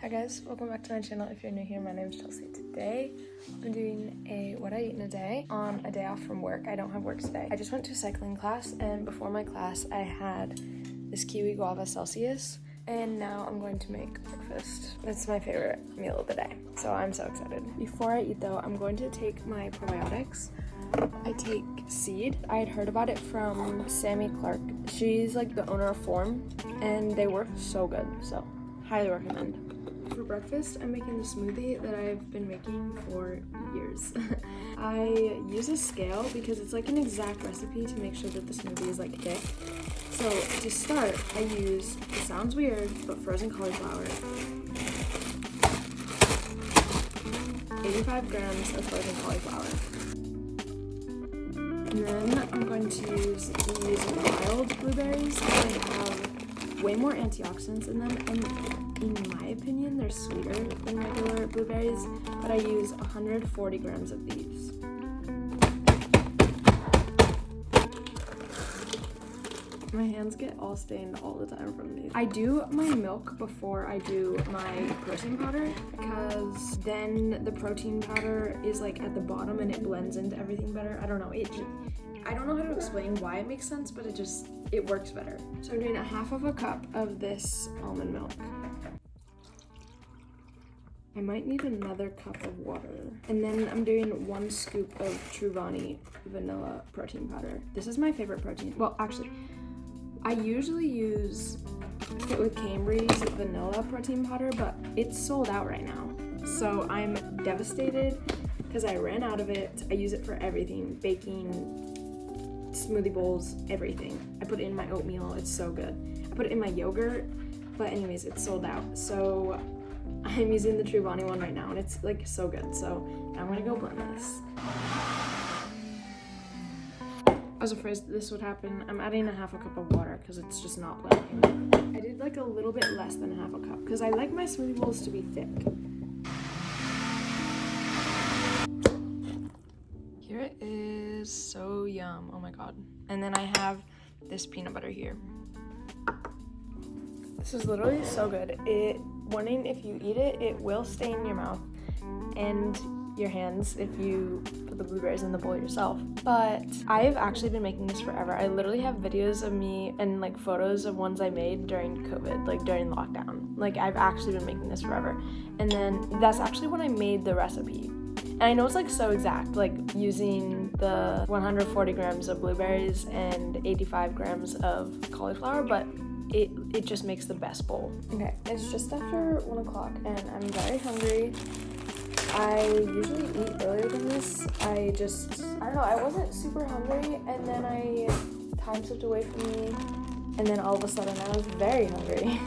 Hi guys, welcome back to my channel. If you're new here, my name is Chelsea. Today I'm doing a what I eat in a day on a day off from work. I don't have work today. I just went to cycling class, and before my class I had this kiwi guava Celsius, and now I'm going to make breakfast. It's my favorite meal of the day, so I'm so excited. Before I eat though, I'm going to take my probiotics. I take seed. I had heard about it from Sammy Clark. She's like the owner of Form, and they work so good, so highly recommend. For breakfast, I'm making the smoothie that I've been making for years. I use a scale because it's like an exact recipe to make sure that the smoothie is like thick. So to start, I use, it sounds weird, but frozen cauliflower. 85 grams of frozen cauliflower. And then I'm going to use these wild blueberries. They have way more antioxidants in them, and in my opinion, they're sweeter than regular blueberries, but I use 140 grams of these. My hands get all stained all the time from these. I do my milk before I do my protein powder, because then the protein powder is like at the bottom and it blends into everything better. I don't know, I don't know how to explain why it makes sense, but it works better. So I'm doing a half of a cup of this almond milk. I might need another cup of water. And then I'm doing 1 scoop of Truvani vanilla protein powder. This is my favorite protein. Well, actually, I usually use Fit with Cambry's vanilla protein powder, but it's sold out right now. So I'm devastated because I ran out of it. I use it for everything, baking, smoothie bowls, everything. I put it in my oatmeal, it's so good. I put it in my yogurt, but anyways, it's sold out. So I'm using the Truvani one right now, and it's like so good. So now I'm gonna go blend this. I was afraid this would happen. I'm adding a half a cup of water because it's just not blending. I did like a little bit less than half a cup because I like my smoothie bowls to be thick. Here it is, so yum, oh my god. And then I have this peanut butter here. This is literally so good. Warning, if you eat it, it will stain your mouth and your hands if you put the blueberries in the bowl yourself. But I've actually been making this forever. I literally have videos of me and like photos of ones I made during COVID, like during lockdown. Like I've actually been making this forever. And then that's actually when I made the recipe. And I know it's like so exact, like using the 140 grams of blueberries and 85 grams of cauliflower, but it just makes the best bowl. Okay, it's just after 1 o'clock and I'm very hungry. I usually eat earlier than this. I don't know, I wasn't super hungry, and then time slipped away from me, and then all of a sudden I was very hungry.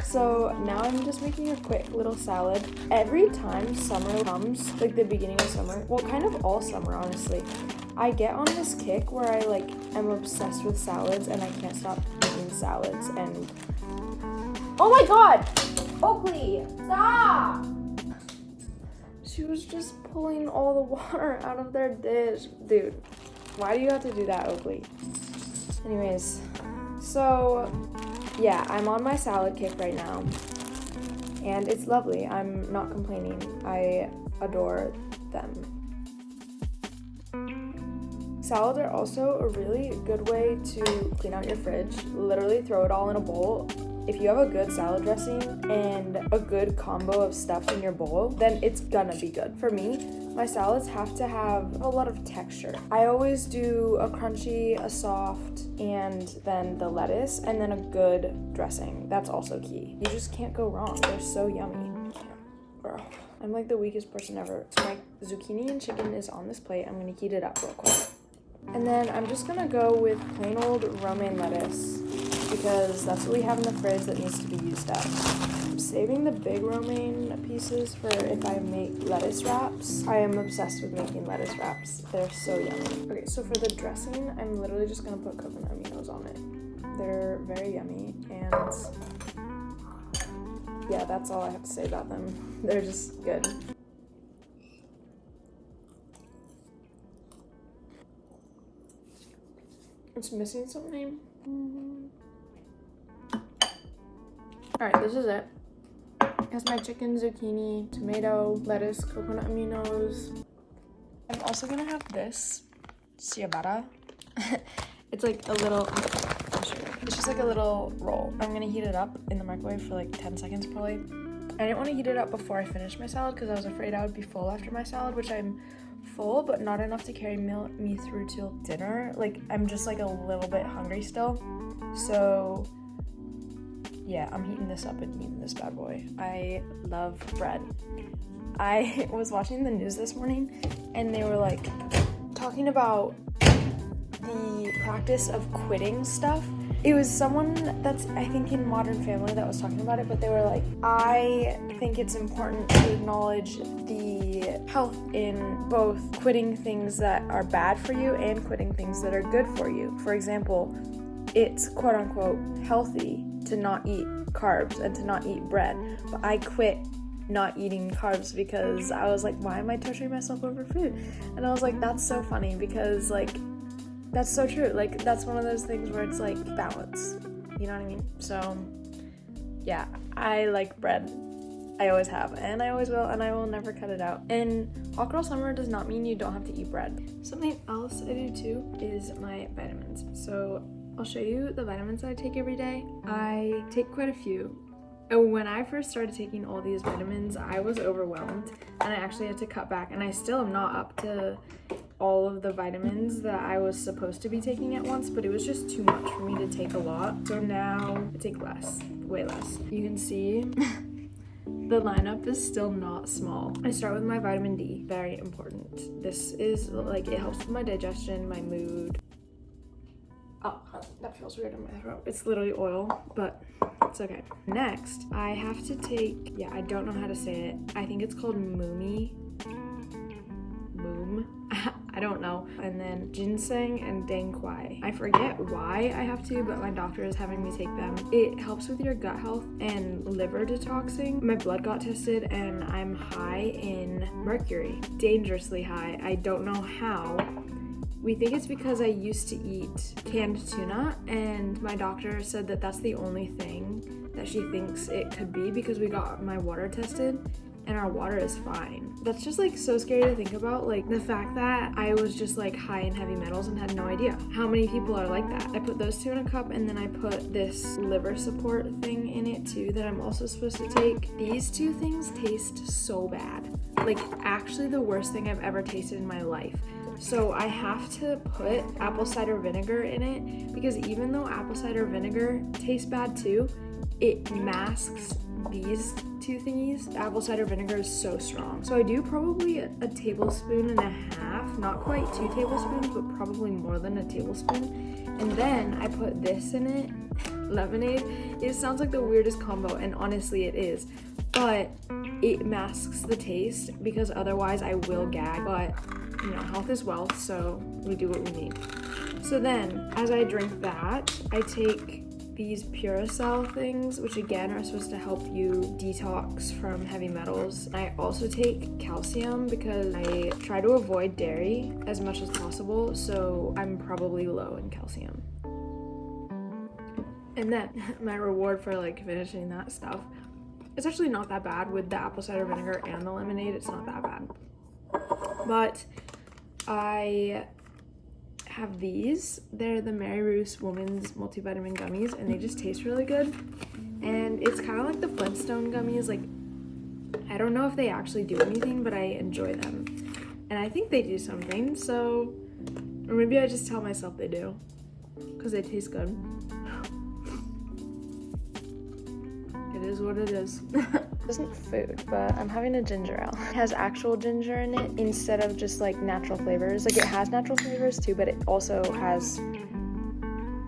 So now I'm just making a quick little salad. Every time summer comes, like the beginning of summer, well, kind of all summer honestly, I get on this kick where I like am obsessed with salads and I can't stop eating salads. And oh my god, Oakley, stop! She was just pulling all the water out of their dish. Dude, why do you have to do that, Oakley? Anyways, so yeah, I'm on my salad kick right now, and it's lovely. I'm not complaining. I adore them. Salads are also a really good way to clean out your fridge. Literally throw it all in a bowl. If you have a good salad dressing and a good combo of stuff in your bowl, then it's gonna be good. For me, my salads have to have a lot of texture. I always do a crunchy, a soft, and then the lettuce, and then a good dressing. That's also key. You just can't go wrong. They're so yummy. Girl, I'm like the weakest person ever. So my zucchini and chicken is on this plate. I'm gonna heat it up real quick. And then I'm just gonna go with plain old romaine lettuce, because that's what we have in the fridge that needs to be used up. I'm saving the big romaine pieces for if I make lettuce wraps. I am obsessed with making lettuce wraps. They're so yummy. Okay, so for the dressing, I'm literally just gonna put coconut aminos on it. They're very yummy, and yeah, that's all I have to say about them. They're just good. It's missing something. Alright, this is it. has my chicken, zucchini, tomato, lettuce, coconut aminos. I'm also gonna have this ciabatta. It's like a little, I'll show you. It's just like a little roll. I'm gonna heat it up in the microwave for like 10 seconds probably. I didn't want to heat it up before I finished my salad because I was afraid I would be full after my salad, which I'm full, but not enough to carry me through till dinner. Like, I'm just like a little bit hungry still. So yeah, I'm heating this up and eating this bad boy. I love bread. I was watching the news this morning and they were like talking about the practice of quitting stuff. It was someone that's, I think, in Modern Family that was talking about it, but they were like, I think it's important to acknowledge the health in both quitting things that are bad for you and quitting things that are good for you. For example, it's quote unquote healthy to not eat carbs and to not eat bread, but I quit not eating carbs because I was like, why am I torturing myself over food? And I was like, that's so funny because like, that's so true. Like, that's one of those things where it's like balance, you know what I mean? So yeah, I like bread. I always have, and I always will, and I will never cut it out. And hot girl summer does not mean you don't have to eat bread. Something else I do too is my vitamins. So I'll show you the vitamins that I take every day. I take quite a few. And when I first started taking all these vitamins, I was overwhelmed and I actually had to cut back, and I still am not up to all of the vitamins that I was supposed to be taking at once, but it was just too much for me to take a lot. So now I take less, way less. You can see the lineup is still not small. I start with my vitamin D, very important. This is like, it helps with my digestion, my mood. Oh, that feels weird in my throat. It's literally oil, but it's okay. Next, I have to take, I don't know how to say it. I think it's called Moom. I don't know. And then ginseng and dang quai. I forget why I have to, but my doctor is having me take them. It helps with your gut health and liver detoxing. My blood got tested and I'm high in mercury. Dangerously high. I don't know how. We think it's because I used to eat canned tuna, and my doctor said that that's the only thing that she thinks it could be because we got my water tested and our water is fine. That's just like so scary to think about, like the fact that I was just like high in heavy metals and had no idea. How many people are like that? I put those two in a cup, and then I put this liver support thing in it too that I'm also supposed to take. These two things taste so bad. Like, actually the worst thing I've ever tasted in my life. So I have to put apple cider vinegar in it because even though apple cider vinegar tastes bad too, it masks these two thingies. Apple cider vinegar is so strong. So I do probably a tablespoon and a half, not quite 2 tablespoons, but probably more than a tablespoon. And then I put this in it, lemonade. It sounds like the weirdest combo, and honestly it is, but it masks the taste because otherwise I will gag. But you know, health is wealth, so we do what we need. So then, as I drink that, I take these Puracell things, which again are supposed to help you detox from heavy metals. I also take calcium because I try to avoid dairy as much as possible, so I'm probably low in calcium. And then, my reward for like finishing that stuff, it's actually not that bad with the apple cider vinegar and the lemonade. It's not that bad. But I have these. They're the Mary Ruth's Woman's Multivitamin Gummies, and they just taste really good. And it's kind of like the Flintstone gummies. Like, I don't know if they actually do anything, but I enjoy them. And I think they do something, so, or maybe I just tell myself they do, because they taste good. It is what it is. It isn't food, but I'm having a ginger ale. It has actual ginger in it instead of just like natural flavors. Like, it has natural flavors too, but it also has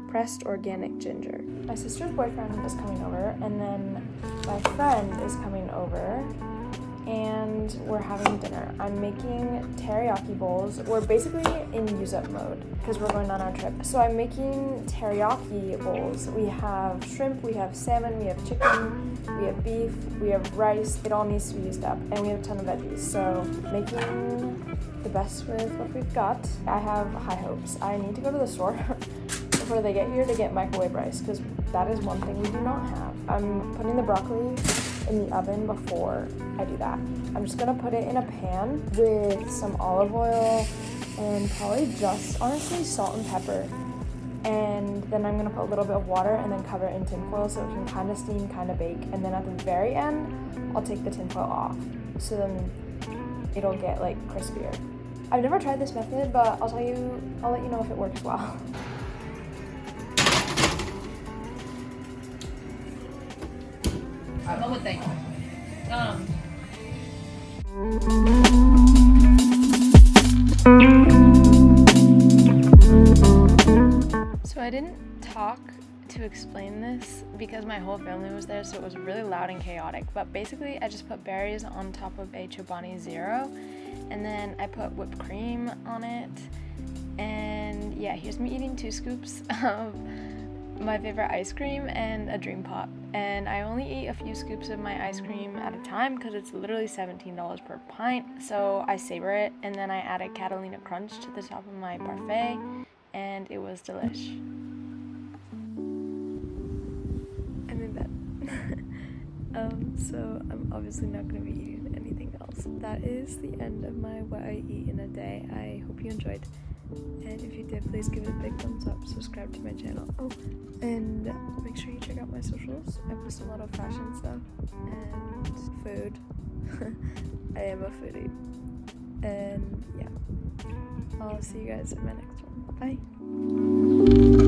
pressed organic ginger. My sister's boyfriend is coming over, and then my friend is coming over, and we're having dinner. I'm making teriyaki bowls. We're basically in use-up mode because we're going on our trip. So I'm making teriyaki bowls. We have shrimp, we have salmon, we have chicken, we have beef, we have rice. It all needs to be used up, and we have a ton of veggies. So making the best with what we've got. I have high hopes. I need to go to the store before they get here to get microwave rice because that is one thing we do not have. I'm putting the broccoli in the oven before I do that. I'm just gonna put it in a pan with some olive oil and probably just, honestly, salt and pepper. And then I'm gonna put a little bit of water and then cover it in tin foil so it can kind of steam, kind of bake. And then at the very end, I'll take the tin foil off. So then it'll get like crispier. I've never tried this method, but I'll let you know if it works well. One more thing. So I didn't talk to explain this because my whole family was there, so it was really loud and chaotic. But basically, I just put berries on top of a Chobani Zero, and then I put whipped cream on it. And yeah, here's me eating 2 scoops of my favorite ice cream and a Dream Pop. And I only eat a few scoops of my ice cream at a time because it's literally $17 per pint, so I savor it. And then I added Catalina Crunch to the top of my parfait, and it was delish. I'm in bed. So I'm obviously not going to be eating anything else. That is the end of my what I eat in a day. I hope you enjoyed. And if you did, please give it a big thumbs up, subscribe to my channel. Oh, and make sure you check out my socials. I post a lot of fashion stuff and food. I am a foodie. And yeah, I'll see you guys in my next one. Bye.